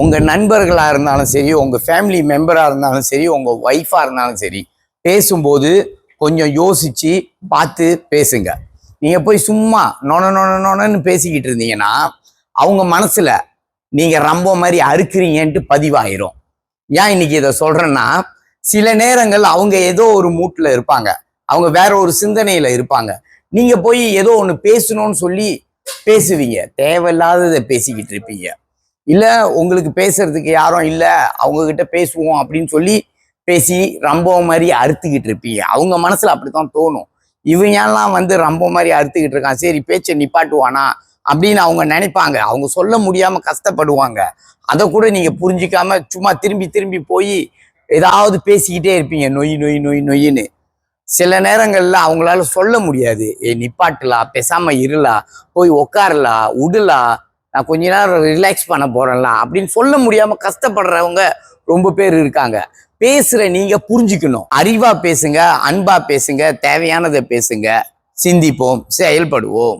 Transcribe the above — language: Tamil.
உங்கள் நண்பர்களாக இருந்தாலும் சரி, உங்கள் ஃபேமிலி மெம்பராக இருந்தாலும் சரி, உங்கள் ஒய்ஃபாக இருந்தாலும் சரி, பேசும்போது கொஞ்சம் யோசித்து பார்த்து பேசுங்க. நீங்கள் போய் சும்மா நொனன்னு பேசிக்கிட்டு இருந்தீங்கன்னா அவங்க மனசில் நீங்கள் ரொம்ப மாதிரி அறுக்குறீங்கன்ட்டு பதிவாயிரும். ஏன் இன்னைக்கு இதை சொல்கிறேன்னா, சில நேரங்கள் அவங்க ஏதோ ஒரு மூட்டில் இருப்பாங்க, அவங்க வேற ஒரு சிந்தனையில் இருப்பாங்க. நீங்கள் போய் ஏதோ ஒன்று பேசணும்னு சொல்லி பேசுவீங்க, தேவையில்லாததை பேசிக்கிட்டு இருப்பீங்க. இல்லை உங்களுக்கு பேசுறதுக்கு யாரும் இல்லை, அவங்கக்கிட்ட பேசுவோம் அப்படின்னு சொல்லி பேசி ரொம்ப மாதிரி அறுத்துக்கிட்டு இருப்பீங்க. அவங்க மனசில் அப்படித்தான் தோணும், இவங்கெல்லாம் ரொம்ப மாதிரி அறுத்துக்கிட்டு இருக்கான், சரி பேச்சை நிப்பாட்டுவானா அப்படின்னு அவங்க நினைப்பாங்க. அவங்க சொல்ல முடியாமல் கஷ்டப்படுவாங்க. அதை கூட நீங்கள் புரிஞ்சிக்காம சும்மா திரும்பி திரும்பி போய் ஏதாவது பேசிக்கிட்டே இருப்பீங்க, நொய்ன்னு. சில நேரங்களில் அவங்களால சொல்ல முடியாது, நிப்பாட்டுலா, பேசாம இருளா, போய் உக்காரலா, உடலா, நான் கொஞ்ச நேரம் ரிலாக்ஸ் பண்ண போறேன்ல அப்படின்னு சொல்ல முடியாம கஷ்டப்படுறவங்க ரொம்ப பேர் இருக்காங்க. பேசுற நீங்க புரிஞ்சுக்கணும். அறிவா பேசுங்க, அன்பா பேசுங்க, தேவையானதை பேசுங்க. சிந்திப்போம், செயல்படுவோம்.